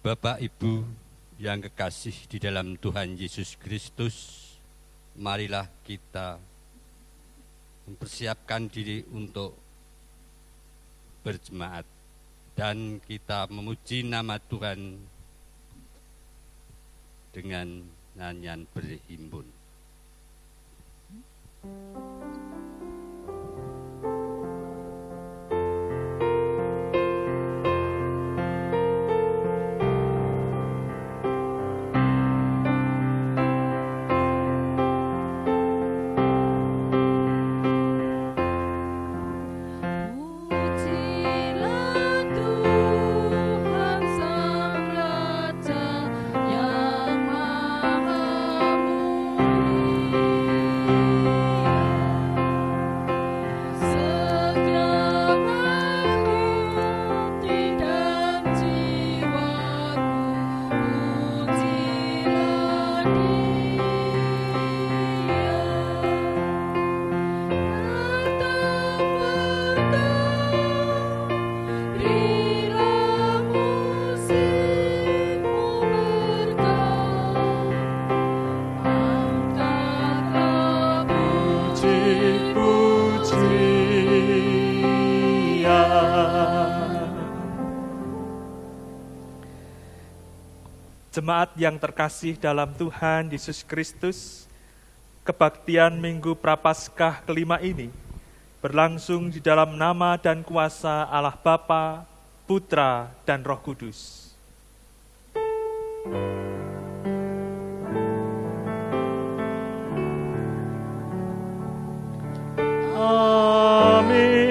Bapak Ibu yang kekasih di dalam Tuhan Yesus Kristus, marilah kita mempersiapkan diri untuk berjemaat dan kita memuji nama Tuhan dengan nyanyian berhimpun. Jemaat yang terkasih dalam Tuhan Yesus Kristus, kebaktian Minggu Prapaskah kelima ini berlangsung di dalam nama dan kuasa Allah Bapa, Putra, dan Roh Kudus. Amin.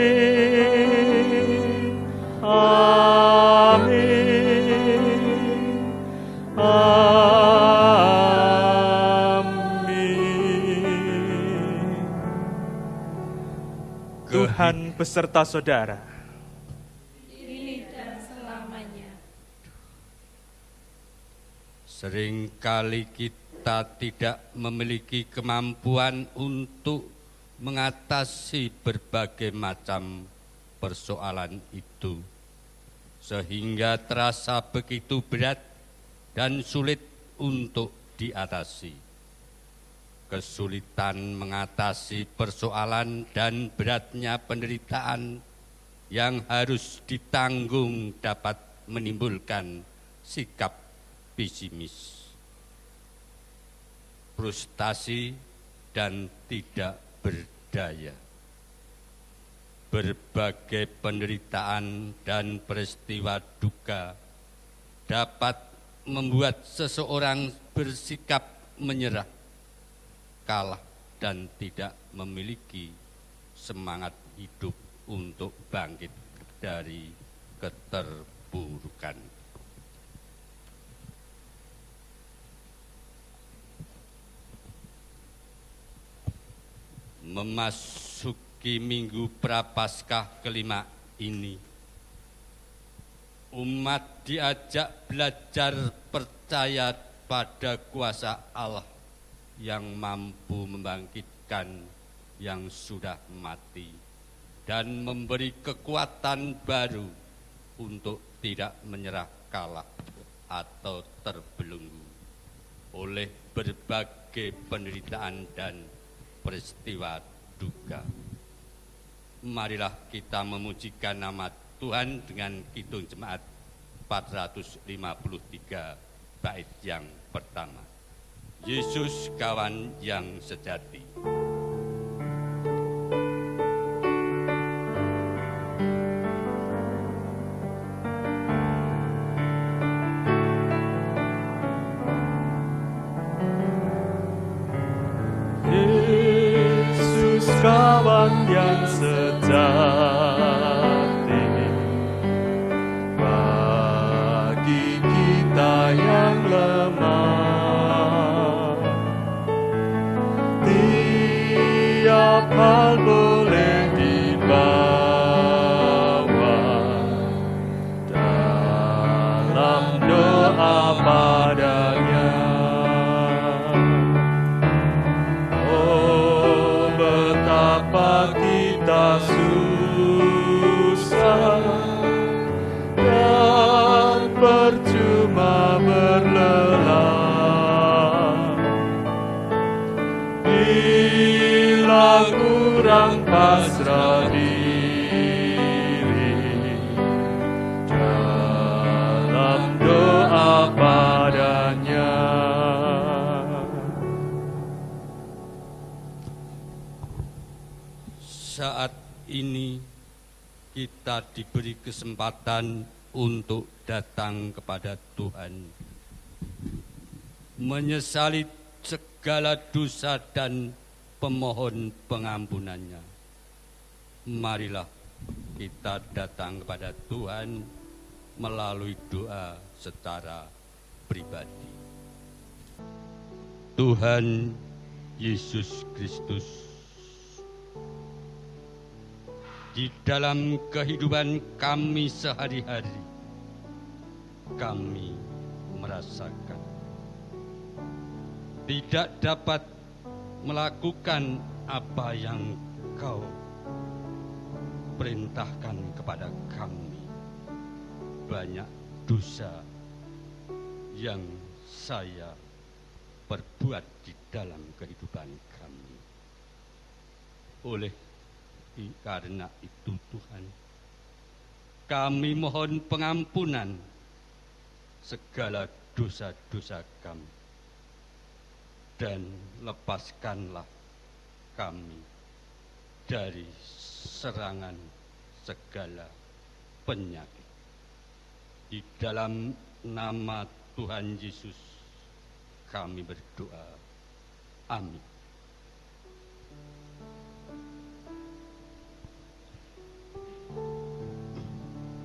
Tuhan beserta saudara. Kini dan selamanya. Seringkali kita tidak memiliki kemampuan untuk mengatasi berbagai macam persoalan itu, sehingga terasa begitu berat dan sulit untuk diatasi. Kesulitan mengatasi persoalan dan beratnya penderitaan yang harus ditanggung dapat menimbulkan sikap pesimis, frustasi, dan tidak berdaya. Berbagai penderitaan dan peristiwa duka dapat membuat seseorang bersikap menyerah, kalah, dan tidak memiliki semangat hidup untuk bangkit dari keterpurukan. Memasuki Minggu Prapaskah kelima ini, umat diajak belajar percaya pada kuasa Allah yang mampu membangkitkan yang sudah mati dan memberi kekuatan baru untuk tidak menyerah, kalah, atau terbelenggu oleh berbagai penderitaan dan peristiwa duka. Marilah kita memujikan nama Tuhan dengan kidung jemaat 453 bait yang pertama. Yesus kawan yang sejati. Yesus kawan yang sejati, bagi kita yang lemah. Tiap hal boleh dibawa dalam doa padanya. Oh, betapa kita susah dan percuma pasrah diri dalam doa padanya. Saat ini kita diberi kesempatan untuk datang kepada Tuhan, menyesali segala dosa dan pemohon pengampunannya. Marilah kita datang kepada Tuhan melalui doa secara pribadi. Tuhan Yesus Kristus, di dalam kehidupan kami sehari-hari, kami merasakan tidak dapat melakukan apa yang Kau perintahkan kepada kami. Banyak dosa yang saya perbuat di dalam kehidupan kami. Karena itu Tuhan, kami mohon pengampunan segala dosa-dosa kami, dan lepaskanlah kami dari serangan segala penyakit. Di dalam nama Tuhan Yesus kami berdoa. Amin.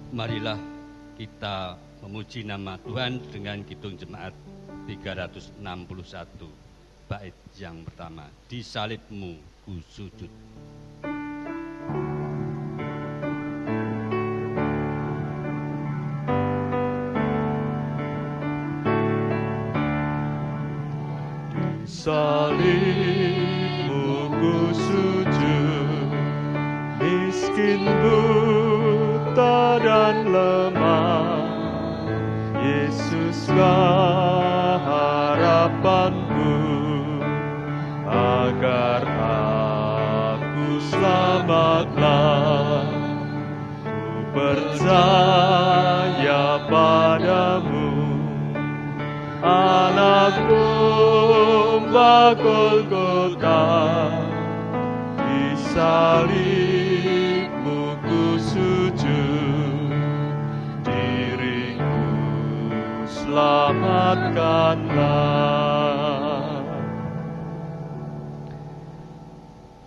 Marilah kita memuji nama Tuhan dengan Kidung Jemaat 361, bait yang pertama. Di salibmu ku sujud. Di salibmu ku sujud, miskin buta dan lemah, Yesuslah harapanku, agar aku selamatlah. Ku percaya padamu, anak domba Golgota, di salibmu ku sujud, diriku selamatkanlah.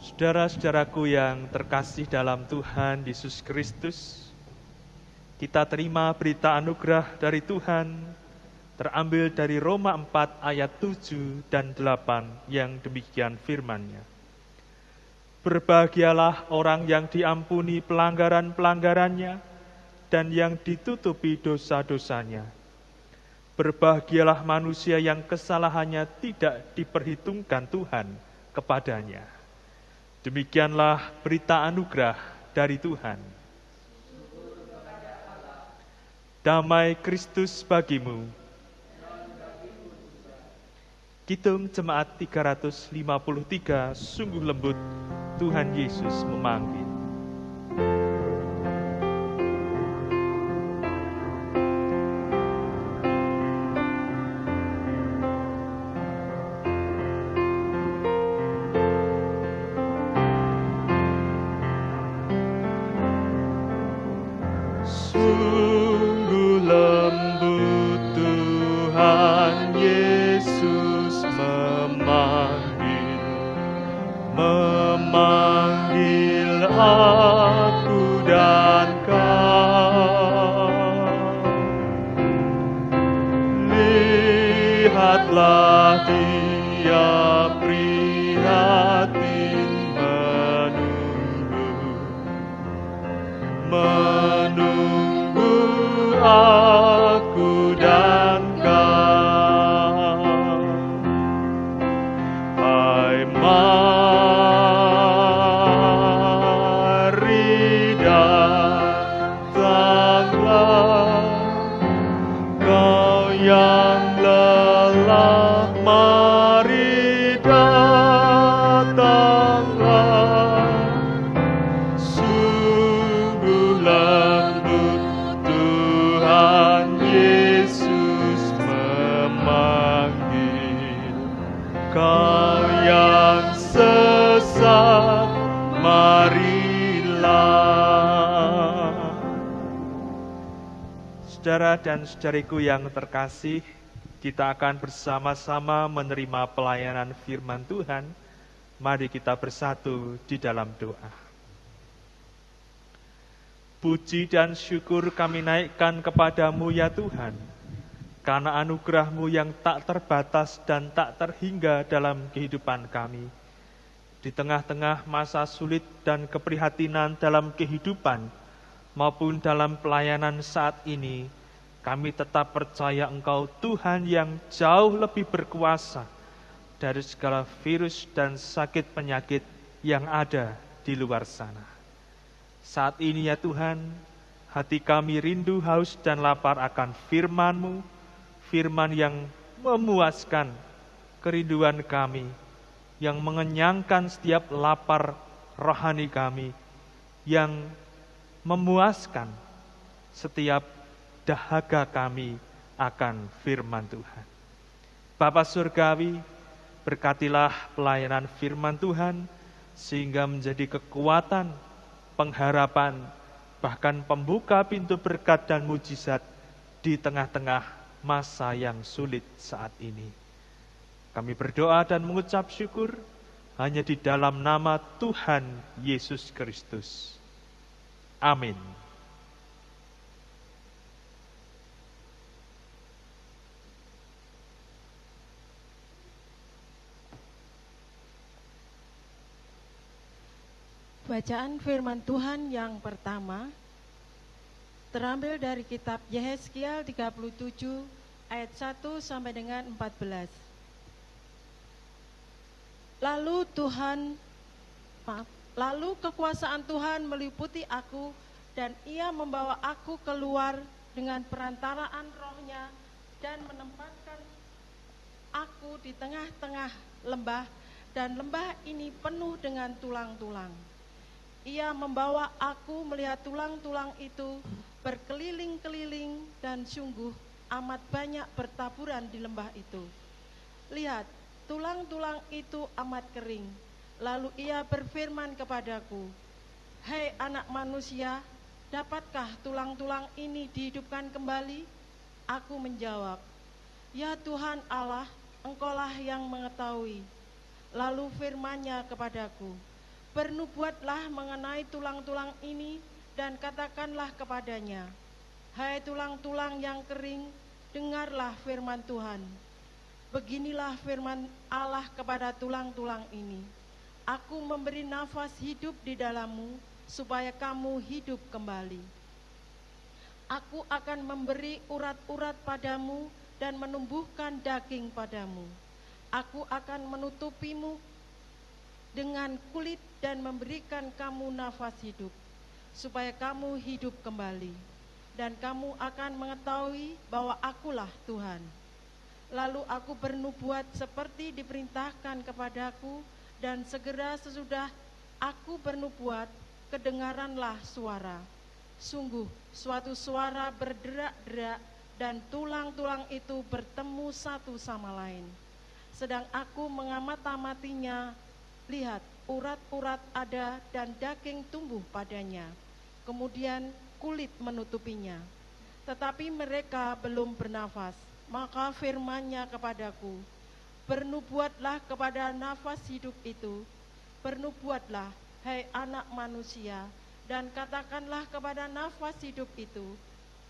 Saudara-saudaraku yang terkasih dalam Tuhan Yesus Kristus, kita terima berita anugerah dari Tuhan, terambil dari Roma 4 ayat 7 dan 8 yang demikian firman-Nya. Berbahagialah orang yang diampuni pelanggaran-pelanggarannya dan yang ditutupi dosa-dosanya. Berbahagialah manusia yang kesalahannya tidak diperhitungkan Tuhan kepadanya. Demikianlah berita anugerah dari Tuhan. Damai Kristus bagimu. Kidung Jemaat 353, sungguh lembut Tuhan Yesus memanggil. Sungguh lembut Tuhan Yesus memanggil aku dan kau. Lihatlah Dia prihatin menunggu aku dan kau. Hai, mari datanglah, kau yang lelah, mari datanglah, dan saudariku yang terkasih, kita akan bersama-sama menerima pelayanan firman Tuhan. Mari kita bersatu di dalam doa. Puji dan syukur kami naikkan kepadamu ya Tuhan, karena anugerah-Mu yang tak terbatas dan tak terhingga dalam kehidupan kami. Di tengah-tengah masa sulit dan keprihatinan dalam kehidupan, maupun dalam pelayanan saat ini, kami tetap percaya Engkau Tuhan yang jauh lebih berkuasa dari segala virus dan sakit penyakit yang ada di luar sana. Saat ini ya Tuhan, hati kami rindu, haus dan lapar akan firman-Mu, firman yang memuaskan kerinduan kami, yang mengenyangkan setiap lapar rohani kami, yang memuaskan setiap dahaga kami akan firman Tuhan. Bapa Surgawi, berkatilah pelayanan firman Tuhan, sehingga menjadi kekuatan, pengharapan, bahkan pembuka pintu berkat dan mujizat di tengah-tengah masa yang sulit saat ini. Kami berdoa dan mengucap syukur hanya di dalam nama Tuhan Yesus Kristus. Amin. Bacaan firman Tuhan yang pertama terambil dari kitab Yehezkiel 37 ayat 1 sampai dengan 14. Lalu kekuasaan Tuhan meliputi aku, dan Ia membawa aku keluar dengan perantaraan Roh-Nya dan menempatkan aku di tengah-tengah lembah, dan lembah ini penuh dengan tulang-tulang. Ia membawa aku melihat tulang-tulang itu berkeliling-keliling, dan sungguh amat banyak bertaburan di lembah itu. Lihat, tulang-tulang itu amat kering. Lalu Ia berfirman kepadaku, "Hai anak manusia, dapatkah tulang-tulang ini dihidupkan kembali?" Aku menjawab, "Ya Tuhan Allah, Engkaulah yang mengetahui." Lalu firman-Nya kepadaku, "Bernubuatlah mengenai tulang-tulang ini, dan katakanlah kepadanya, hai tulang-tulang yang kering, dengarlah firman Tuhan. Beginilah firman Allah kepada tulang-tulang ini, Aku memberi nafas hidup di dalammu, supaya kamu hidup kembali. Aku akan memberi urat-urat padamu, dan menumbuhkan daging padamu. Aku akan menutupimu dengan kulit, dan memberikan kamu nafas hidup, supaya kamu hidup kembali. Dan kamu akan mengetahui bahwa Akulah Tuhan. Lalu aku bernubuat seperti diperintahkan kepadaku, dan segera sesudah aku bernubuat, kedengaranlah suara. Sungguh suatu suara berderak-derak, dan tulang-tulang itu bertemu satu sama lain. Sedang aku mengamat-amatinya, lihat, urat-urat ada dan daging tumbuh padanya. Kemudian kulit menutupinya. Tetapi mereka belum bernafas. Maka firman-Nya kepadaku, bernubuatlah kepada nafas hidup itu, bernubuatlah, hai anak manusia, dan katakanlah kepada nafas hidup itu,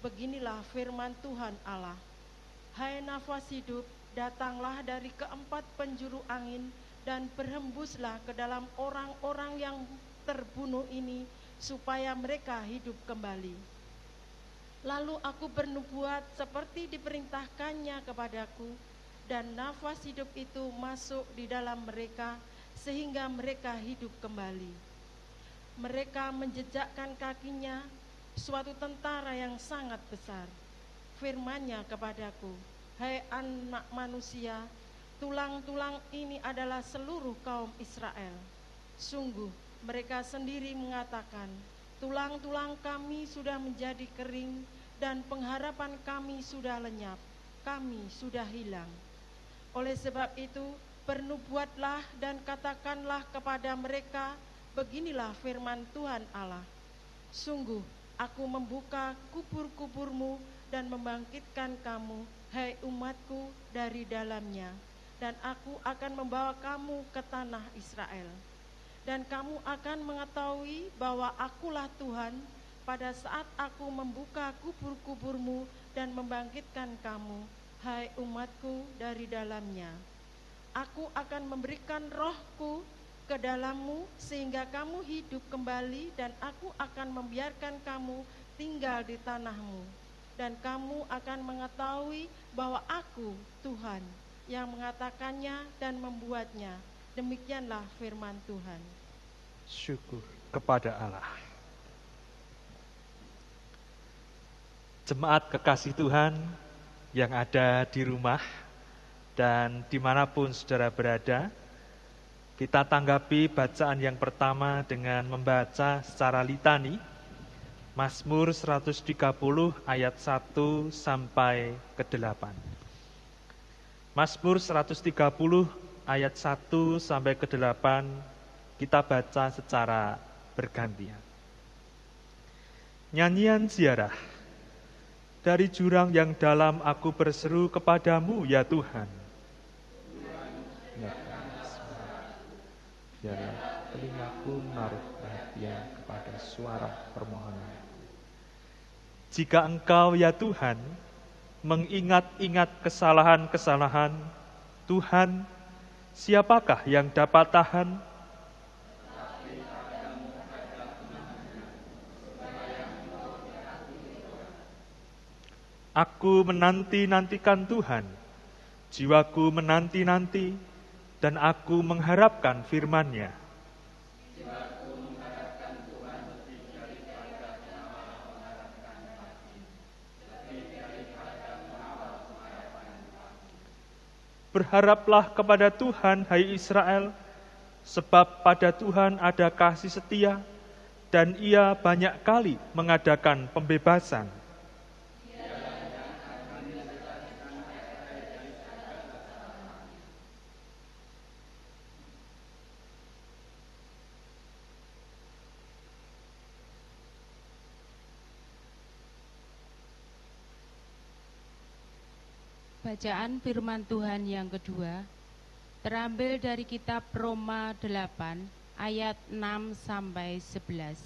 beginilah firman Tuhan Allah. Hai nafas hidup, datanglah dari keempat penjuru angin, dan berhembuslah ke dalam orang-orang yang terbunuh ini, supaya mereka hidup kembali. Lalu aku bernubuat seperti diperintahkannya kepadaku, dan nafas hidup itu masuk di dalam mereka, sehingga mereka hidup kembali. Mereka menjejakkan kakinya, suatu tentara yang sangat besar. Firman-Nya kepadaku, hai anak manusia, tulang-tulang ini adalah seluruh kaum Israel. Sungguh mereka sendiri mengatakan, tulang-tulang kami sudah menjadi kering, dan pengharapan kami sudah lenyap, kami sudah hilang. Oleh sebab itu, bernubuatlah dan katakanlah kepada mereka, beginilah firman Tuhan Allah. Sungguh, aku membuka kubur-kuburmu, dan membangkitkan kamu, hai umatku, dari dalamnya. Dan aku akan membawa kamu ke tanah Israel. Dan kamu akan mengetahui bahwa akulah Tuhan pada saat aku membuka kubur-kuburmu dan membangkitkan kamu, hai umatku, dari dalamnya. Aku akan memberikan rohku ke dalammu sehingga kamu hidup kembali, dan aku akan membiarkan kamu tinggal di tanahmu. Dan kamu akan mengetahui bahwa aku Tuhan yang mengatakannya dan membuatnya. Demikianlah firman Tuhan. Syukur kepada Allah. Jemaat kekasih Tuhan yang ada di rumah dan dimanapun saudara berada, kita tanggapi bacaan yang pertama dengan membaca secara litani Mazmur 130 ayat 1 sampai ke 8. Mazmur 130 ayat 1 sampai ke 8 kita baca secara bergantian. Nyanyian ziarah. Dari jurang yang dalam aku berseru kepadamu, ya Tuhan. Biarlah telingaku menaruh perhatian kepada suara permohonan. Jika Engkau, ya Tuhan, mengingat-ingat kesalahan-kesalahan, Tuhan, siapakah yang dapat tahan? Aku menanti-nantikan Tuhan, jiwaku menanti-nanti, dan aku mengharapkan firman-Nya. Berharaplah kepada Tuhan, hai Israel, sebab pada Tuhan ada kasih setia, dan Ia banyak kali mengadakan pembebasan. Bacaan firman Tuhan yang kedua terambil dari kitab Roma 8 ayat 6 sampai 11.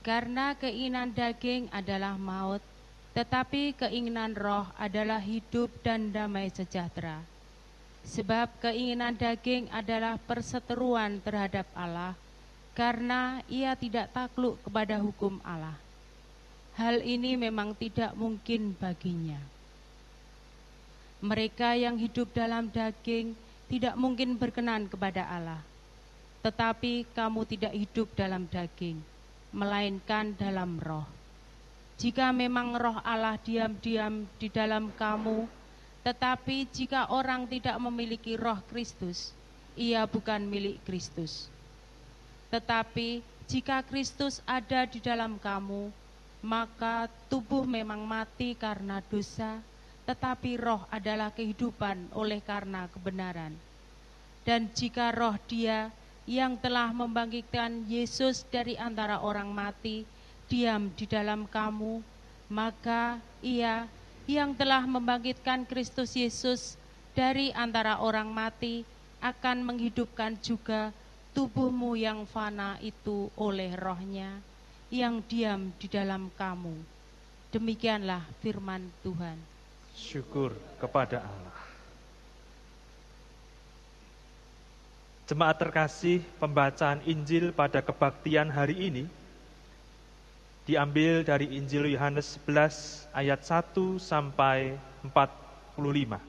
Karena keinginan daging adalah maut, tetapi keinginan roh adalah hidup dan damai sejahtera. Sebab keinginan daging adalah perseteruan terhadap Allah, karena ia tidak takluk kepada hukum Allah. Hal ini memang tidak mungkin baginya. Mereka yang hidup dalam daging tidak mungkin berkenan kepada Allah. Tetapi kamu tidak hidup dalam daging, melainkan dalam roh. Jika memang roh Allah diam-diam di dalam kamu, tetapi jika orang tidak memiliki roh Kristus, ia bukan milik Kristus. Tetapi jika Kristus ada di dalam kamu, maka tubuh memang mati karena dosa, tetapi roh adalah kehidupan oleh karena kebenaran. Dan jika roh Dia yang telah membangkitkan Yesus dari antara orang mati diam di dalam kamu, maka Ia yang telah membangkitkan Kristus Yesus dari antara orang mati akan menghidupkan juga tubuhmu yang fana itu oleh roh-Nya yang diam di dalam kamu. Demikianlah firman Tuhan. Syukur kepada Allah. Jemaat terkasih, pembacaan Injil pada kebaktian hari ini diambil dari Injil Yohanes 11 ayat 1 sampai 45.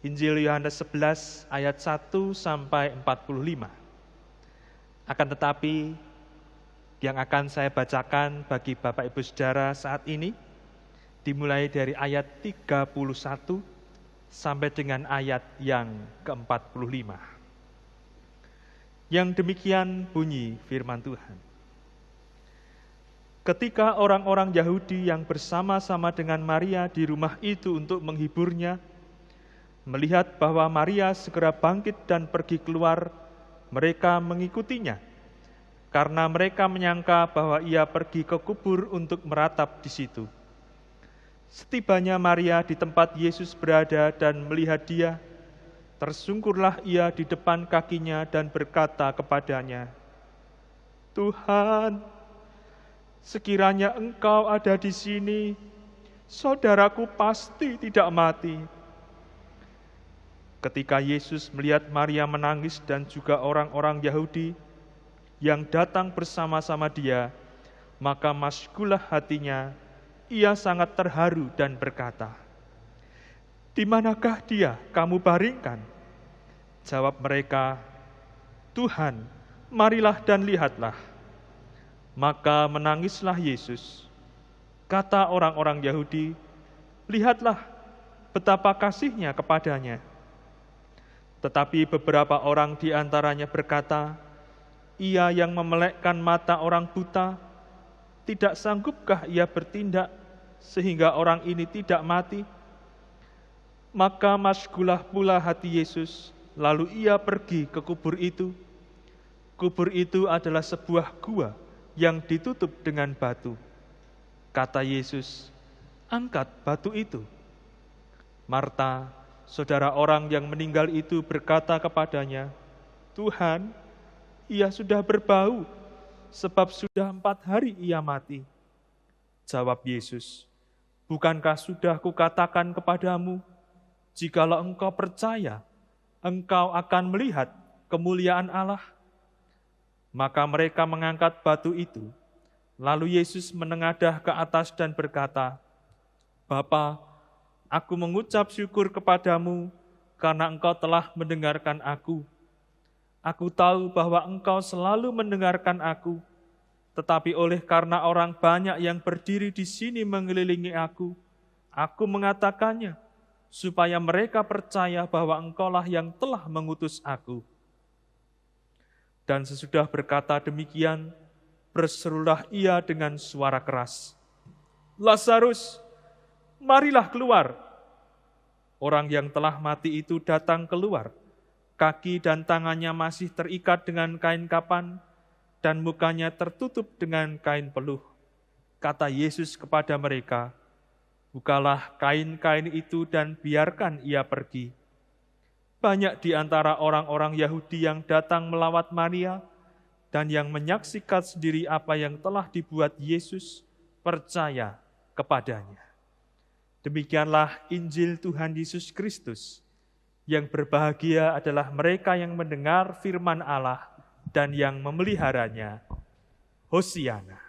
Injil Yohanes 11 ayat 1 sampai 45. Akan tetapi yang akan saya bacakan bagi Bapak Ibu Saudara saat ini dimulai dari ayat 31 sampai dengan ayat yang ke-45. Yang demikian bunyi firman Tuhan. Ketika orang-orang Yahudi yang bersama-sama dengan Maria di rumah itu untuk menghiburnya, melihat bahwa Maria segera bangkit dan pergi keluar, mereka mengikutinya. karena mereka menyangka bahwa ia pergi ke kubur untuk meratap di situ. Setibanya Maria di tempat Yesus berada dan melihat dia, tersungkurlah ia di depan kakinya dan berkata kepadanya, "Tuhan, sekiranya Engkau ada di sini, saudaraku pasti tidak mati." Ketika Yesus melihat Maria menangis dan juga orang-orang Yahudi yang datang bersama-sama dia, maka masgulah hatinya, ia sangat terharu dan berkata, "Di manakah dia kamu baringkan?" Jawab mereka, "Tuhan, marilah dan lihatlah." Maka menangislah Yesus. Kata orang-orang Yahudi, "Lihatlah betapa kasihnya kepadanya." Tetapi beberapa orang di antaranya berkata, "Ia yang memelekkan mata orang buta, tidak sanggupkah ia bertindak sehingga orang ini tidak mati?" Maka masgulah pula hati Yesus, lalu ia pergi ke kubur itu. Kubur itu adalah sebuah gua yang ditutup dengan batu. Kata Yesus, "Angkat batu itu." Marta, saudara orang yang meninggal itu, berkata kepadanya, "Tuhan, ia sudah berbau, sebab sudah 4 hari ia mati." Jawab Yesus, "Bukankah sudah kukatakan kepadamu, jikalau engkau percaya, engkau akan melihat kemuliaan Allah?" Maka mereka mengangkat batu itu. Lalu Yesus menengadah ke atas dan berkata, "Bapa, aku mengucap syukur kepadamu karena Engkau telah mendengarkan aku. Aku tahu bahwa Engkau selalu mendengarkan aku, tetapi oleh karena orang banyak yang berdiri di sini mengelilingi aku mengatakannya, supaya mereka percaya bahwa Engkaulah yang telah mengutus aku." Dan sesudah berkata demikian, berserulah ia dengan suara keras, "Lazarus, marilah keluar." Orang yang telah mati itu datang keluar. Kaki dan tangannya masih terikat dengan kain kapan, dan mukanya tertutup dengan kain peluh. Kata Yesus kepada mereka, "Bukalah kain-kain itu dan biarkan ia pergi." Banyak di antara orang-orang Yahudi yang datang melawat Maria dan yang menyaksikan sendiri apa yang telah dibuat Yesus percaya kepadanya. Demikianlah Injil Tuhan Yesus Kristus. Yang berbahagia adalah mereka yang mendengar firman Allah dan yang memeliharanya. Hosiana.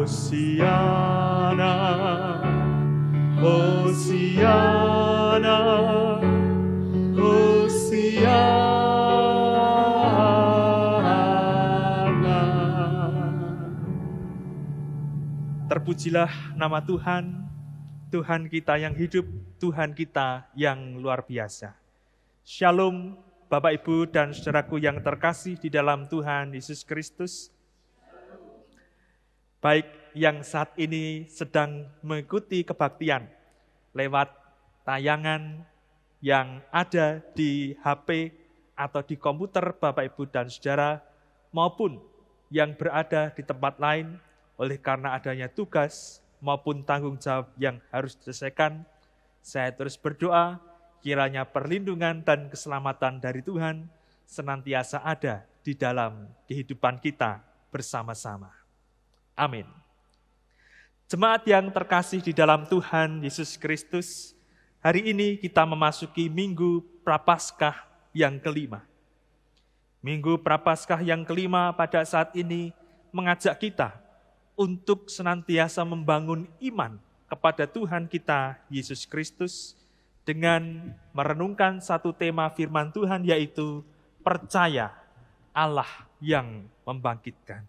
Hosiana, Hosiana, Hosiana. Terpujilah nama Tuhan, Tuhan kita yang hidup, Tuhan kita yang luar biasa. Shalom Bapak Ibu dan saudaraku yang terkasih di dalam Tuhan Yesus Kristus. Baik yang saat ini sedang mengikuti kebaktian lewat tayangan yang ada di HP atau di komputer Bapak Ibu dan Saudara, maupun yang berada di tempat lain oleh karena adanya tugas maupun tanggung jawab yang harus diselesaikan, saya terus berdoa kiranya perlindungan dan keselamatan dari Tuhan senantiasa ada di dalam kehidupan kita bersama-sama. Amin. Jemaat yang terkasih di dalam Tuhan Yesus Kristus, hari ini kita memasuki Minggu Prapaskah yang kelima. Minggu Prapaskah yang kelima pada saat ini mengajak kita untuk senantiasa membangun iman kepada Tuhan kita Yesus Kristus dengan merenungkan satu tema firman Tuhan, yaitu percaya Allah yang membangkitkan.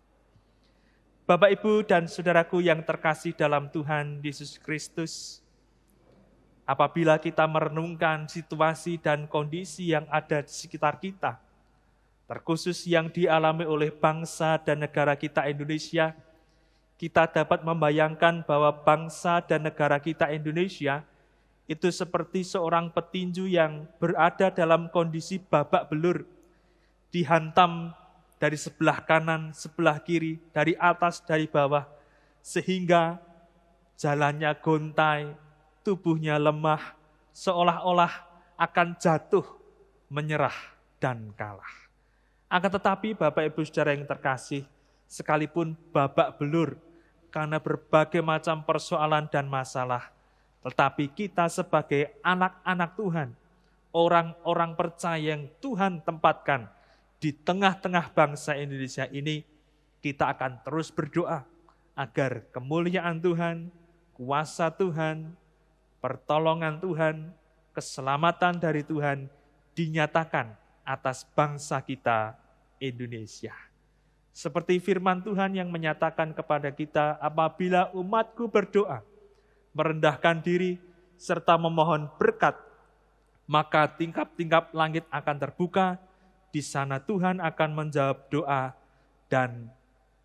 Bapak, Ibu, dan saudaraku yang terkasih dalam Tuhan Yesus Kristus, apabila kita merenungkan situasi dan kondisi yang ada di sekitar kita, terkhusus yang dialami oleh bangsa dan negara kita Indonesia, kita dapat membayangkan bahwa bangsa dan negara kita Indonesia itu seperti seorang petinju yang berada dalam kondisi babak belur, dihantam dari sebelah kanan, sebelah kiri, dari atas, dari bawah, sehingga jalannya gontai, tubuhnya lemah, seolah-olah akan jatuh, menyerah, dan kalah. Akan tetapi Bapak Ibu Saudara yang terkasih, sekalipun babak belur karena berbagai macam persoalan dan masalah, tetapi kita sebagai anak-anak Tuhan, orang-orang percaya yang Tuhan tempatkan di tengah-tengah bangsa Indonesia ini, kita akan terus berdoa agar kemuliaan Tuhan, kuasa Tuhan, pertolongan Tuhan, keselamatan dari Tuhan dinyatakan atas bangsa kita Indonesia. Seperti firman Tuhan yang menyatakan kepada kita, apabila umatku berdoa, merendahkan diri, serta memohon berkat, maka tingkap-tingkap langit akan terbuka, di sana Tuhan akan menjawab doa, dan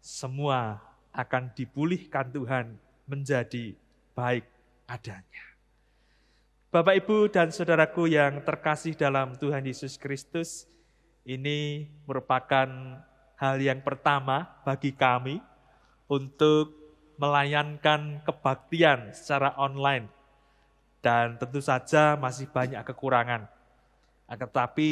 semua akan dipulihkan Tuhan menjadi baik adanya. Bapak, Ibu, dan saudaraku yang terkasih dalam Tuhan Yesus Kristus, ini merupakan hal yang pertama bagi kami untuk melayankan kebaktian secara online. Dan tentu saja masih banyak kekurangan. Tetapi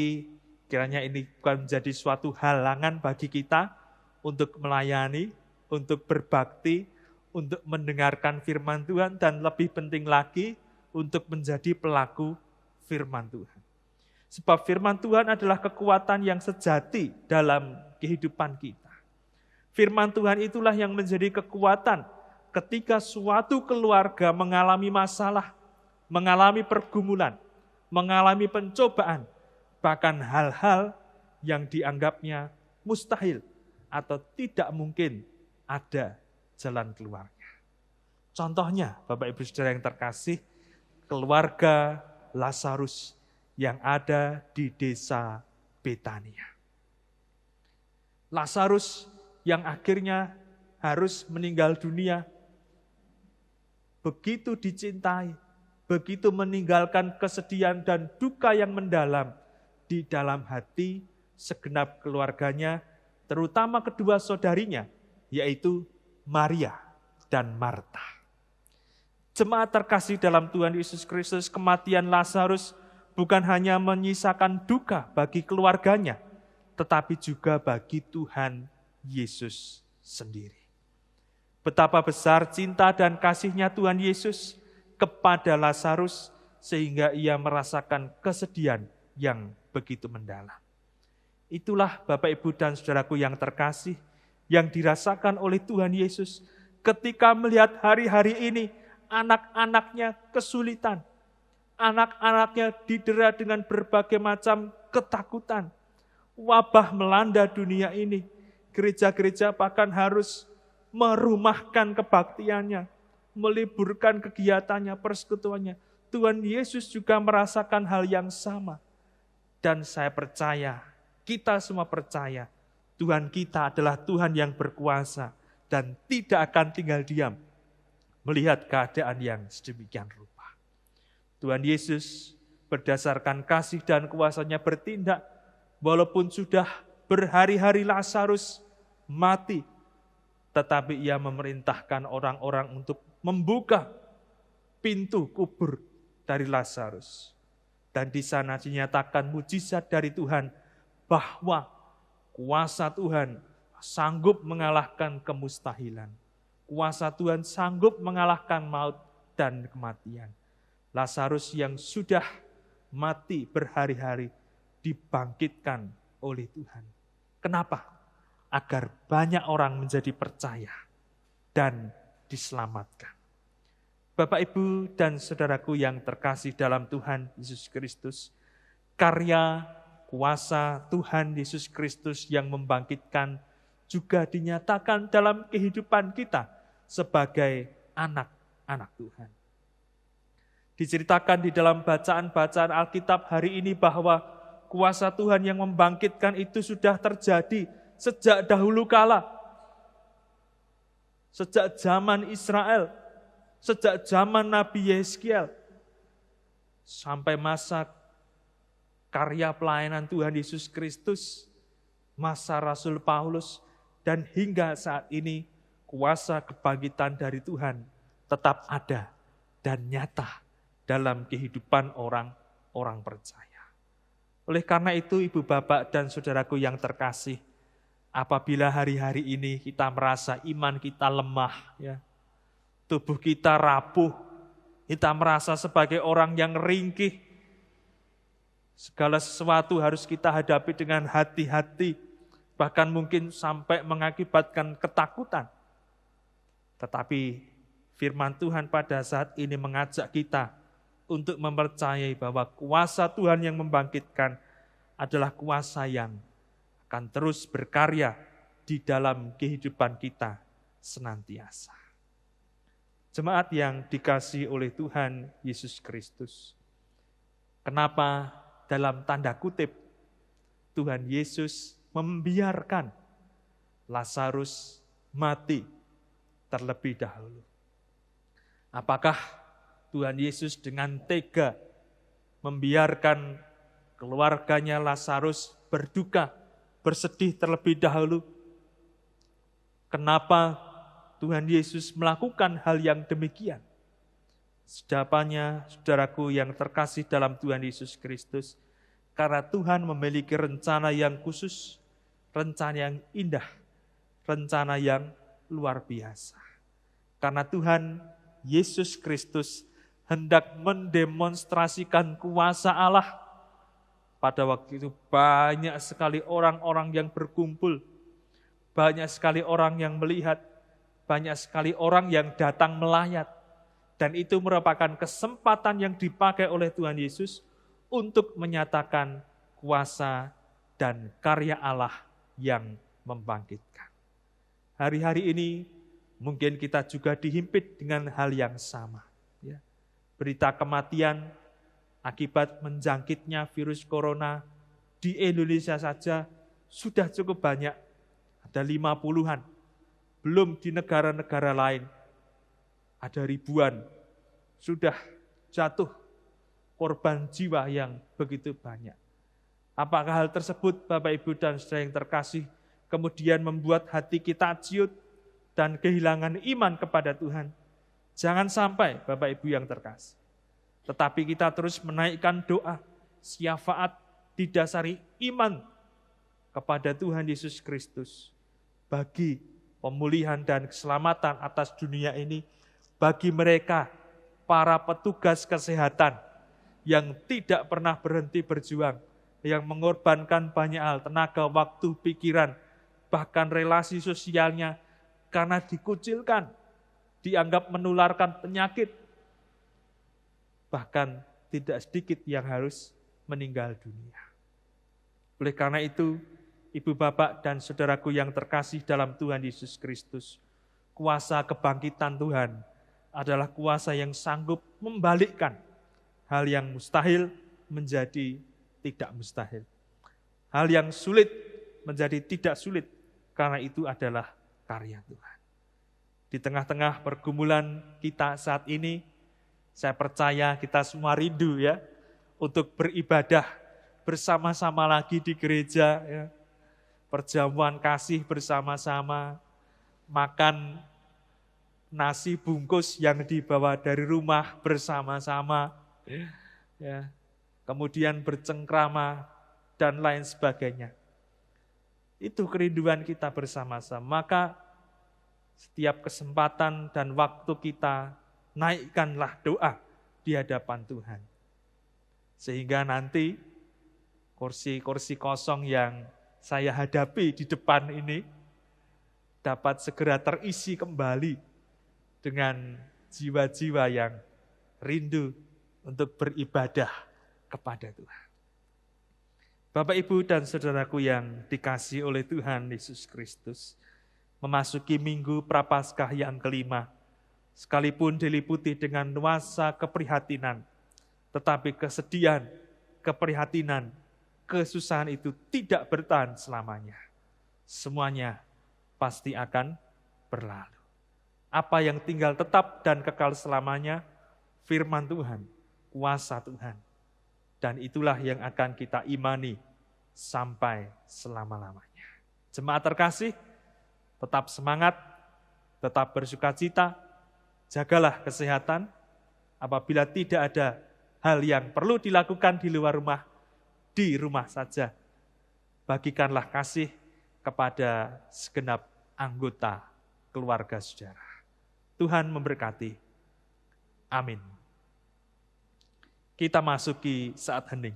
kiranya ini bukan menjadi suatu halangan bagi kita untuk melayani, untuk berbakti, untuk mendengarkan firman Tuhan, dan lebih penting lagi untuk menjadi pelaku firman Tuhan. Sebab firman Tuhan adalah kekuatan yang sejati dalam kehidupan kita. Firman Tuhan itulah yang menjadi kekuatan ketika suatu keluarga mengalami masalah, mengalami pergumulan, mengalami pencobaan, bahkan hal-hal yang dianggapnya mustahil atau tidak mungkin ada jalan keluarnya. Contohnya, Bapak Ibu Saudara yang terkasih, keluarga Lazarus yang ada di desa Betania. Lazarus yang akhirnya harus meninggal dunia, begitu dicintai, begitu meninggalkan kesedihan dan duka yang mendalam di dalam hati segenap keluarganya, terutama kedua saudarinya, yaitu Maria dan Marta. Jemaat terkasih dalam Tuhan Yesus Kristus, kematian Lazarus bukan hanya menyisakan duka bagi keluarganya, tetapi juga bagi Tuhan Yesus sendiri. Betapa besar cinta dan kasih-Nya Tuhan Yesus kepada Lazarus sehingga ia merasakan kesedihan yang begitu mendalam. Itulah Bapak, Ibu, dan saudaraku yang terkasih yang dirasakan oleh Tuhan Yesus ketika melihat hari-hari ini anak-anaknya kesulitan. Anak-anaknya didera dengan berbagai macam ketakutan. Wabah melanda dunia ini. Gereja-gereja bahkan harus merumahkan kebaktiannya, meliburkan kegiatannya, persekutuannya. Tuhan Yesus juga merasakan hal yang sama. Dan saya percaya, kita semua percaya, Tuhan kita adalah Tuhan yang berkuasa dan tidak akan tinggal diam melihat keadaan yang sedemikian rupa. Tuhan Yesus berdasarkan kasih dan kuasa-Nya bertindak, walaupun sudah berhari-hari Lazarus mati, tetapi ia memerintahkan orang-orang untuk membuka pintu kubur dari Lazarus. Dan di sana dinyatakan mujizat dari Tuhan bahwa kuasa Tuhan sanggup mengalahkan kemustahilan. Kuasa Tuhan sanggup mengalahkan maut dan kematian. Lazarus yang sudah mati berhari-hari dibangkitkan oleh Tuhan. Kenapa? Agar banyak orang menjadi percaya dan diselamatkan. Bapak, Ibu, dan saudaraku yang terkasih dalam Tuhan Yesus Kristus, karya kuasa Tuhan Yesus Kristus yang membangkitkan juga dinyatakan dalam kehidupan kita sebagai anak-anak Tuhan. Diceritakan di dalam bacaan-bacaan Alkitab hari ini bahwa kuasa Tuhan yang membangkitkan itu sudah terjadi sejak dahulu kala. Sejak zaman Israel, sejak zaman Nabi Yeskiel, sampai masa karya pelayanan Tuhan Yesus Kristus, masa Rasul Paulus, dan hingga saat ini kuasa kebangkitan dari Tuhan tetap ada dan nyata dalam kehidupan orang-orang percaya. Oleh karena itu, Ibu Bapak dan Saudaraku yang terkasih, apabila hari-hari ini kita merasa iman kita lemah, ya, tubuh kita rapuh, kita merasa sebagai orang yang ringkih, segala sesuatu harus kita hadapi dengan hati-hati, bahkan mungkin sampai mengakibatkan ketakutan. Tetapi firman Tuhan pada saat ini mengajak kita untuk mempercayai bahwa kuasa Tuhan yang membangkitkan adalah kuasa yang akan terus berkarya di dalam kehidupan kita senantiasa. Jemaat yang dikasihi oleh Tuhan Yesus Kristus, kenapa dalam tanda kutip Tuhan Yesus membiarkan Lazarus mati terlebih dahulu? Apakah Tuhan Yesus dengan tega membiarkan keluarganya Lazarus berduka, bersedih terlebih dahulu? Kenapa Tuhan Yesus melakukan hal yang demikian? Jawabannya, saudaraku yang terkasih dalam Tuhan Yesus Kristus, karena Tuhan memiliki rencana yang khusus, rencana yang indah, rencana yang luar biasa. Karena Tuhan Yesus Kristus hendak mendemonstrasikan kuasa Allah. Pada waktu itu banyak sekali orang-orang yang berkumpul, banyak sekali orang yang melihat, banyak sekali orang yang datang melayat. Dan itu merupakan kesempatan yang dipakai oleh Tuhan Yesus untuk menyatakan kuasa dan karya Allah yang membangkitkan. Hari-hari ini mungkin kita juga dihimpit dengan hal yang sama. Ya. Berita kematian akibat menjangkitnya virus corona di Indonesia saja sudah cukup banyak. Ada 50-an. Belum di negara-negara lain. Ada ribuan. Sudah jatuh korban jiwa yang begitu banyak. Apakah hal tersebut, Bapak, Ibu, dan saudara yang terkasih, kemudian membuat hati kita ciut dan kehilangan iman kepada Tuhan? Jangan sampai, Bapak Ibu yang terkasih. Tetapi kita terus menaikkan doa, syafaat didasari iman kepada Tuhan Yesus Kristus. Bagi pemulihan dan keselamatan atas dunia ini, bagi mereka, para petugas kesehatan yang tidak pernah berhenti berjuang, yang mengorbankan banyak hal, tenaga, waktu, pikiran, bahkan relasi sosialnya, karena dikucilkan, dianggap menularkan penyakit. Bahkan tidak sedikit yang harus meninggal dunia. Oleh karena itu, Ibu, Bapak, dan saudaraku yang terkasih dalam Tuhan Yesus Kristus, kuasa kebangkitan Tuhan adalah kuasa yang sanggup membalikkan hal yang mustahil menjadi tidak mustahil. Hal yang sulit menjadi tidak sulit, karena itu adalah karya Tuhan. Di tengah-tengah pergumulan kita saat ini, saya percaya kita semua rindu ya untuk beribadah bersama-sama lagi di gereja, ya. Perjamuan kasih bersama-sama, makan nasi bungkus yang dibawa dari rumah bersama-sama, ya. Kemudian bercengkrama dan lain sebagainya. Itu kerinduan kita bersama-sama. Maka setiap kesempatan dan waktu kita naikkanlah doa di hadapan Tuhan. Sehingga nanti kursi-kursi kosong yang saya hadapi di depan ini dapat segera terisi kembali dengan jiwa-jiwa yang rindu untuk beribadah kepada Tuhan. Bapak, Ibu, dan saudaraku yang dikasihi oleh Tuhan Yesus Kristus, memasuki minggu Prapaskah yang kelima, sekalipun diliputi dengan nuansa keprihatinan, tetapi kesedihan, keprihatinan, kesusahan itu tidak bertahan selamanya. Semuanya pasti akan berlalu. Apa yang tinggal tetap dan kekal selamanya, firman Tuhan, kuasa Tuhan. Dan itulah yang akan kita imani sampai selama-lamanya. Jemaat terkasih, tetap semangat, tetap bersukacita, jagalah kesehatan. Apabila tidak ada hal yang perlu dilakukan di luar rumah, di rumah saja. Bagikanlah kasih kepada segenap anggota keluarga saudara. Tuhan memberkati. Amin. Kita masuki saat hening.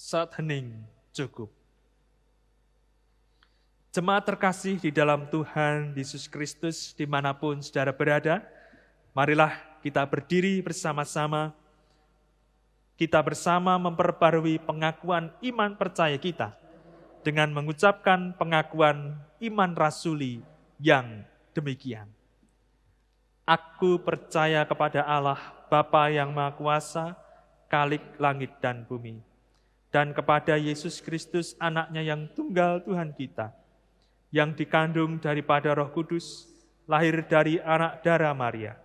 Saat hening cukup. Jemaat terkasih di dalam Tuhan Yesus Kristus, dimanapun saudara berada, marilah kita berdiri bersama-sama. Kita bersama memperbarui pengakuan iman percaya kita dengan mengucapkan pengakuan iman rasuli yang demikian. Aku percaya kepada Allah, Bapa yang Maha Kuasa, Khalik langit dan bumi, dan kepada Yesus Kristus, anaknya yang tunggal Tuhan kita, yang dikandung daripada Roh Kudus, lahir dari anak darah Maria,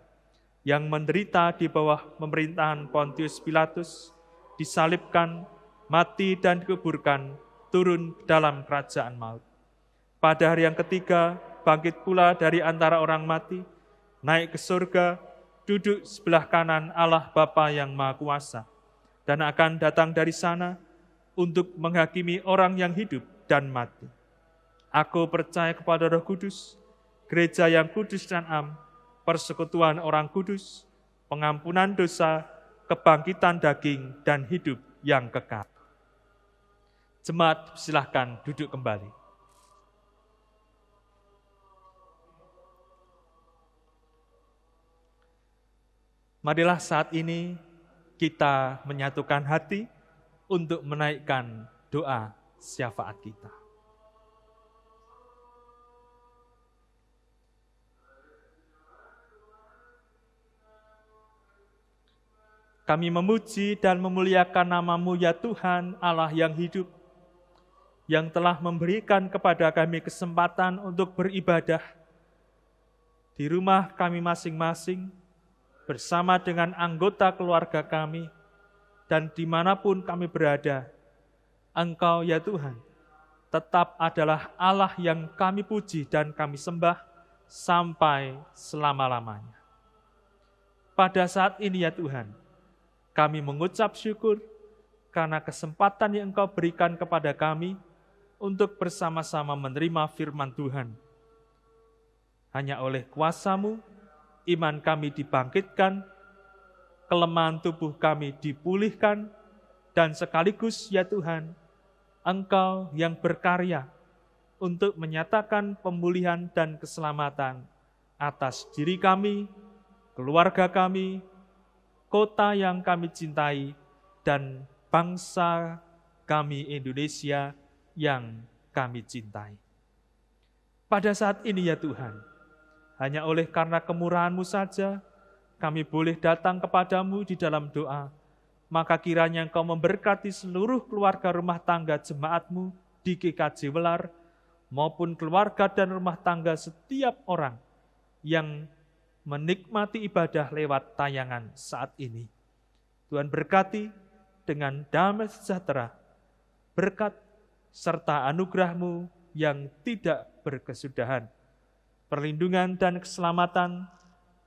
yang menderita di bawah pemerintahan Pontius Pilatus, disalibkan, mati dan dikuburkan, turun dalam kerajaan maut. Pada hari yang ketiga, bangkit pula dari antara orang mati, naik ke surga, duduk sebelah kanan Allah Bapa yang Maha Kuasa, dan akan datang dari sana untuk menghakimi orang yang hidup dan mati. Aku percaya kepada Roh Kudus, gereja yang kudus dan am, persekutuan orang kudus, pengampunan dosa, kebangkitan daging, dan hidup yang kekal. Jemaat, silahkan duduk kembali. Marilah saat ini kita menyatukan hati untuk menaikkan doa syafaat kita. Kami memuji dan memuliakan nama-Mu ya Tuhan Allah yang hidup, yang telah memberikan kepada kami kesempatan untuk beribadah di rumah kami masing-masing, bersama dengan anggota keluarga kami, dan dimanapun kami berada. Engkau ya Tuhan, tetap adalah Allah yang kami puji dan kami sembah sampai selama-lamanya. Pada saat ini ya Tuhan, kami mengucap syukur karena kesempatan yang Engkau berikan kepada kami untuk bersama-sama menerima firman Tuhan. Hanya oleh kuasa-Mu, iman kami dibangkitkan, kelemahan tubuh kami dipulihkan, dan sekaligus ya Tuhan, Engkau yang berkarya untuk menyatakan pemulihan dan keselamatan atas diri kami, keluarga kami, kota yang kami cintai, dan bangsa kami Indonesia yang kami cintai. Pada saat ini ya Tuhan, hanya oleh karena kemurahan-Mu saja, kami boleh datang kepadamu di dalam doa. Maka kiranya Engkau memberkati seluruh keluarga rumah tangga jemaat-Mu di GKJ Welar, maupun keluarga dan rumah tangga setiap orang yang menikmati ibadah lewat tayangan saat ini. Tuhan berkati dengan damai sejahtera, berkat serta anugerah-Mu yang tidak berkesudahan. Perlindungan dan keselamatan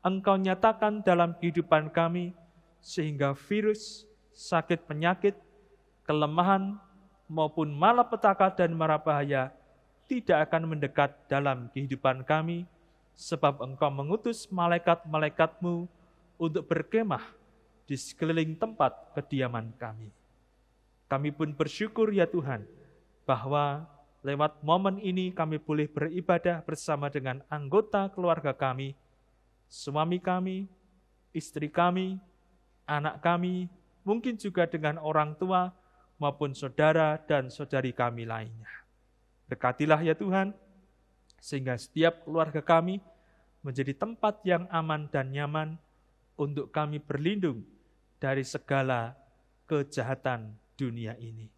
Engkau nyatakan dalam kehidupan kami, sehingga virus, sakit penyakit, kelemahan, maupun malapetaka dan mara bahaya tidak akan mendekat dalam kehidupan kami, sebab Engkau mengutus malaikat-malaikat-Mu untuk berkemah di sekeliling tempat kediaman kami. Kami pun bersyukur ya Tuhan, bahwa lewat momen ini kami boleh beribadah bersama dengan anggota keluarga kami, suami kami, istri kami, anak kami, mungkin juga dengan orang tua maupun saudara dan saudari kami lainnya. Berkatilah ya Tuhan, sehingga setiap keluarga kami menjadi tempat yang aman dan nyaman untuk kami berlindung dari segala kejahatan dunia ini.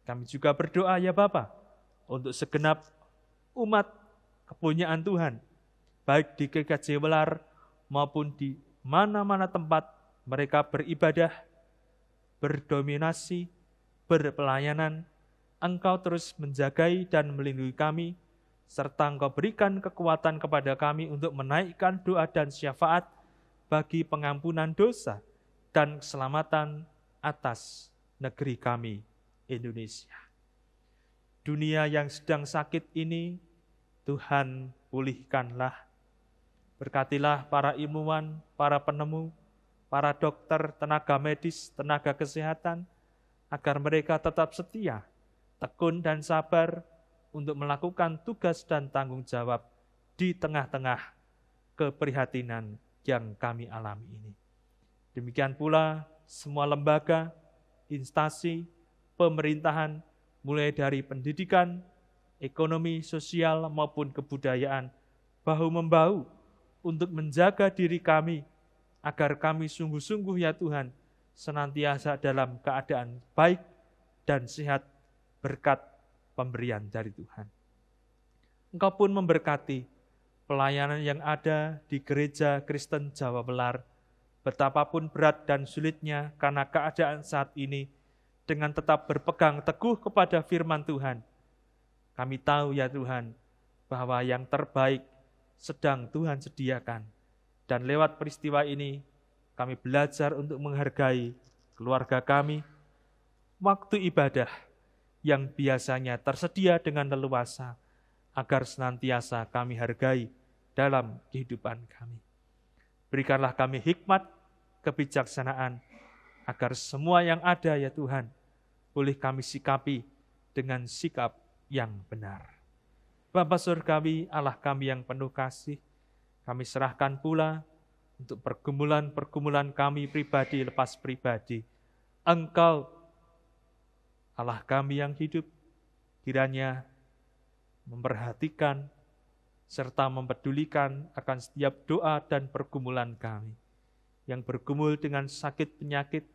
Kami juga berdoa ya Bapa, untuk segenap umat kepunyaan Tuhan, baik di GKJ Welar maupun di mana-mana tempat mereka beribadah, berdominasi, berpelayanan. Engkau terus menjagai dan melindungi kami, serta Engkau berikan kekuatan kepada kami untuk menaikkan doa dan syafaat bagi pengampunan dosa dan keselamatan atas negeri kami, Indonesia. Dunia yang sedang sakit ini, Tuhan pulihkanlah. Berkatilah para ilmuwan, para penemu, para dokter, tenaga medis, tenaga kesehatan, agar mereka tetap setia, tekun dan sabar untuk melakukan tugas dan tanggung jawab di tengah-tengah keprihatinan yang kami alami ini. Demikian pula semua lembaga, instansi, pemerintahan, mulai dari pendidikan, ekonomi, sosial, maupun kebudayaan, bahu-membahu untuk menjaga diri kami, agar kami sungguh-sungguh ya Tuhan, senantiasa dalam keadaan baik dan sehat berkat pemberian dari Tuhan. Engkau pun memberkati pelayanan yang ada di Gereja Kristen Jawa Welar, betapapun berat dan sulitnya karena keadaan saat ini, dengan tetap berpegang teguh kepada firman Tuhan. Kami tahu ya Tuhan, bahwa yang terbaik sedang Tuhan sediakan. Dan lewat peristiwa ini, kami belajar untuk menghargai keluarga kami, waktu ibadah yang biasanya tersedia dengan leluasa, agar senantiasa kami hargai dalam kehidupan kami. Berikanlah kami hikmat, kebijaksanaan, agar semua yang ada ya Tuhan, boleh kami sikapi dengan sikap yang benar. Bapa Surgawi, Allah kami yang penuh kasih, kami serahkan pula untuk pergumulan-pergumulan kami pribadi lepas pribadi. Engkau, Allah kami yang hidup, kiranya memperhatikan serta mempedulikan akan setiap doa dan pergumulan kami. Yang bergumul dengan sakit penyakit,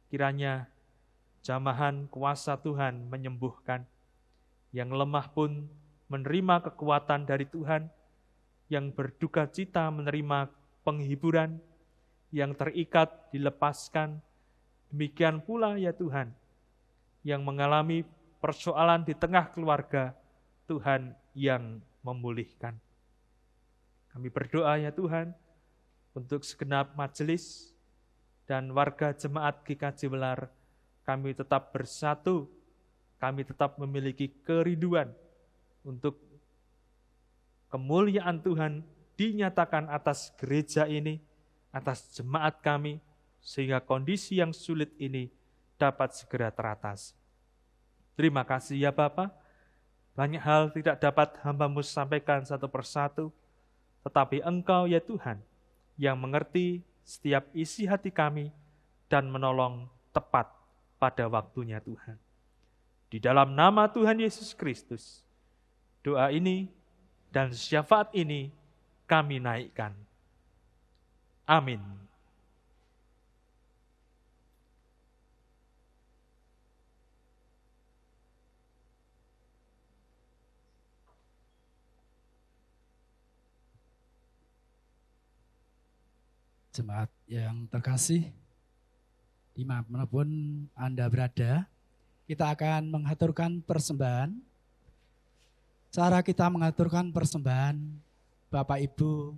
kiranya jamahan kuasa Tuhan menyembuhkan. Yang lemah pun menerima kekuatan dari Tuhan. Yang berduka cita menerima penghiburan. Yang terikat dilepaskan. Demikian pula ya Tuhan, yang mengalami persoalan di tengah keluarga, Tuhan yang memulihkan. Kami berdoa ya Tuhan, untuk segenap majelis dan warga jemaat GKJ Welar, kami tetap bersatu, kami tetap memiliki kerinduan untuk kemuliaan Tuhan dinyatakan atas gereja ini, atas jemaat kami, sehingga kondisi yang sulit ini dapat segera teratasi. Terima kasih ya Bapa, banyak hal tidak dapat hamba-Mu sampaikan satu persatu, tetapi Engkau ya Tuhan, yang mengerti setiap isi hati kami dan menolong tepat pada waktunya Tuhan. Di dalam nama Tuhan Yesus Kristus, doa ini dan syafaat ini kami naikkan. Amin. Jemaat yang terkasih, dimanapun Anda berada, kita akan mengaturkan persembahan. Cara kita mengaturkan persembahan, Bapak, Ibu,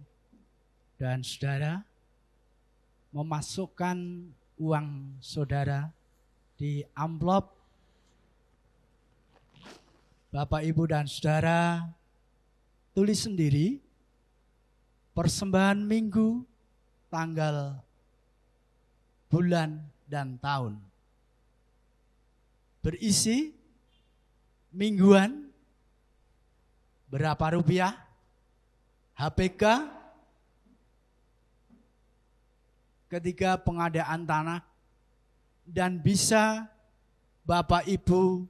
dan Saudara, memasukkan uang saudara di amplop. Bapak, Ibu, dan Saudara, tulis sendiri persembahan minggu, tanggal, bulan, dan tahun. Berisi mingguan berapa rupiah? HPK ketika pengadaan tanah, dan bisa Bapak Ibu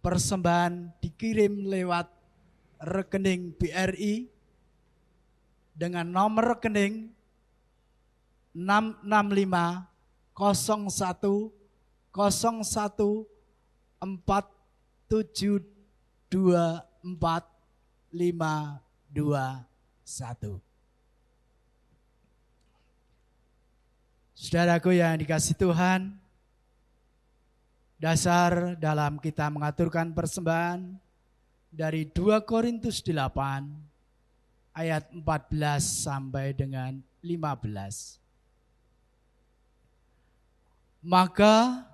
persembahan dikirim lewat rekening BRI dengan nomor rekening 665 01 01 4724 521. Saudaraku yang dikasihi Tuhan, dasar dalam kita mengaturkan persembahan dari 2 Korintus 8 ayat 14 sampai dengan 15. Maka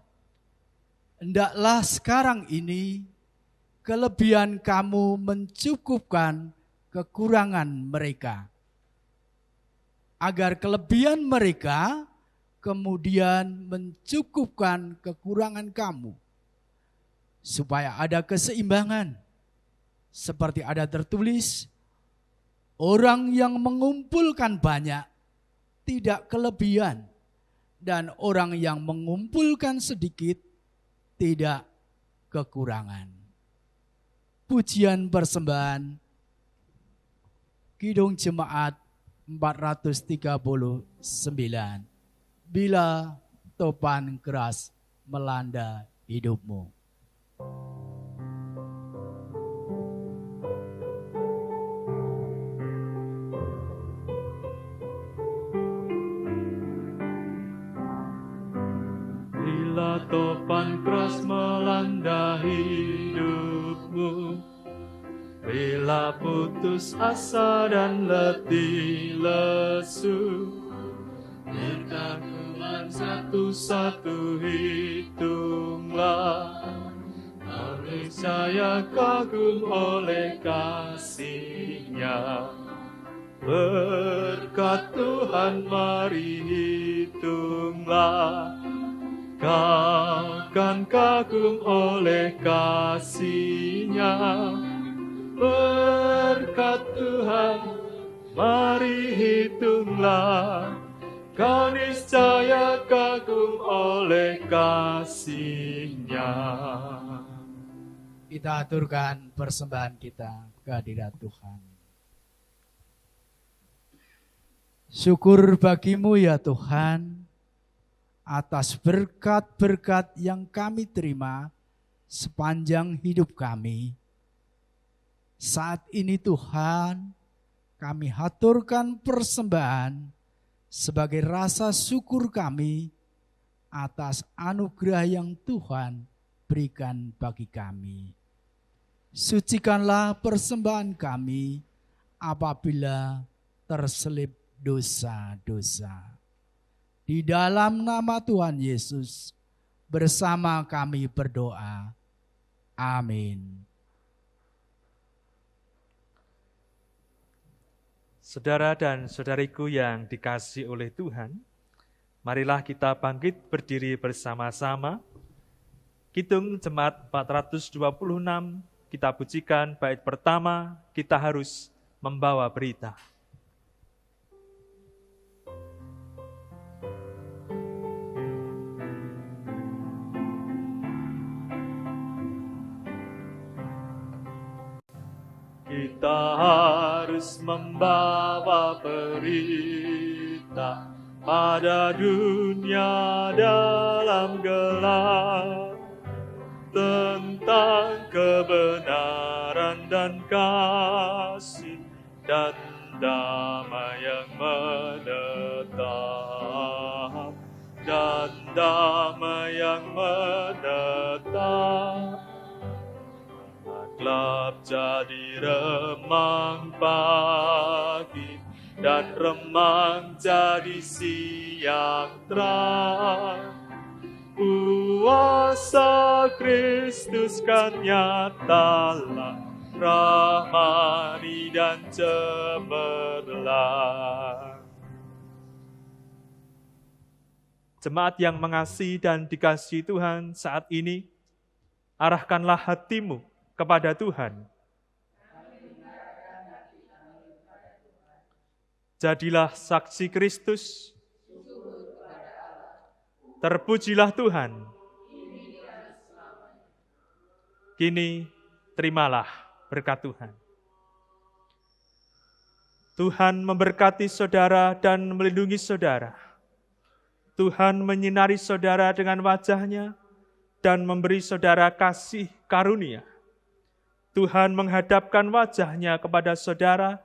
hendaklah sekarang ini kelebihan kamu mencukupkan kekurangan mereka, agar kelebihan mereka kemudian mencukupkan kekurangan kamu, supaya ada keseimbangan. Seperti ada tertulis, orang yang mengumpulkan banyak tidak kelebihan, dan orang yang mengumpulkan sedikit tidak kekurangan. Pujian persembahan Kidung Jemaat 439. Bila topan keras melanda hidupmu. Bila topan keras melanda hidupmu, bila putus asa dan letih lesu, Tuhan satu-satu hitunglah, saya kagum oleh kasih-Nya. Berkat Tuhan mari hitunglah, kau kan kagum oleh kasih-Nya. Berkat Tuhan mari hitunglah, kau niscaya kagum oleh kasih-Nya. Kita aturkan persembahan kita ke hadirat Tuhan. Syukur bagimu ya Tuhan, atas berkat-berkat yang kami terima sepanjang hidup kami. Saat ini Tuhan, kami haturkan persembahan sebagai rasa syukur kami atas anugerah yang Tuhan berikan bagi kami. Sucikanlah persembahan kami apabila terselip dosa-dosa. Di dalam nama Tuhan Yesus, bersama kami berdoa. Amin. Saudara dan saudariku yang dikasihi oleh Tuhan, marilah kita bangkit berdiri bersama-sama. Kidung Jemaat 426, kita pujikan bait pertama, kita harus membawa berita. Kita harus membawa berita pada dunia dalam gelap, tentang kebenaran dan kasih dan damai yang menetap, dan damai yang menetap. Gelap jadi remang pagi, dan remang jadi siang terang. Kuasa Kristus kan nyatalah, rahmani dan cemerlang. Jemaat yang mengasihi dan dikasihi Tuhan, saat ini arahkanlah hatimu kepada Tuhan. Jadilah saksi Kristus. Terpujilah Tuhan. Kini terimalah berkat Tuhan. Tuhan memberkati saudara dan melindungi saudara. Tuhan menyinari saudara dengan wajah-Nya dan memberi saudara kasih karunia. Tuhan menghadapkan wajah-Nya kepada saudara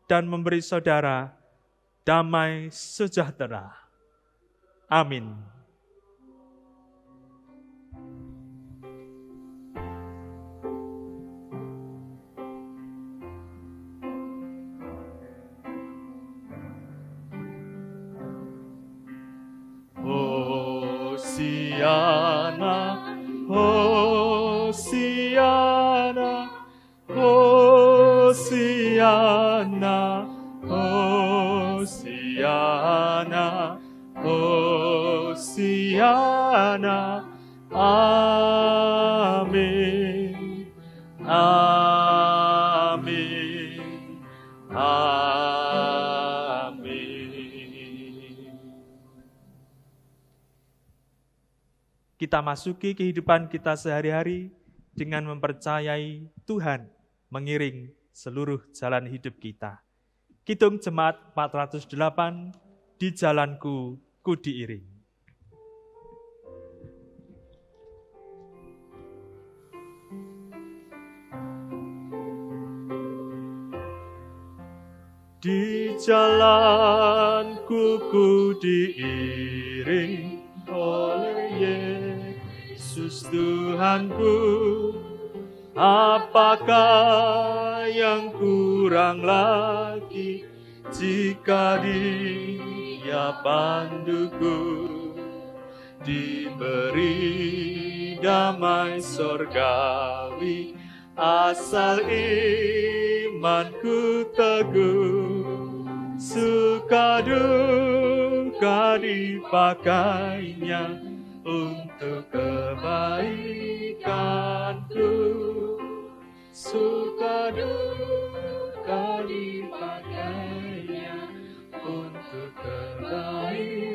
dan memberi saudara damai sejahtera. Amin. Hosiana, Hosiana, Hosiana, Hosiana, Hosiana. Amin, amin, amin. Kita masuki kehidupan kita sehari-hari dengan mempercayai Tuhan mengiring seluruh jalan hidup kita. Kidung Jemaat 408, di jalanku ku diiring. Di jalanku ku diiring oleh Yesus Tuhanku. Apakah yang kurang lagi jika Dia panduku? Diberi damai sorgawi asal imanku teguh. Suka duka dipakainya untuk kebaikanku. Suka duka dipakainya untuk kebaikanku.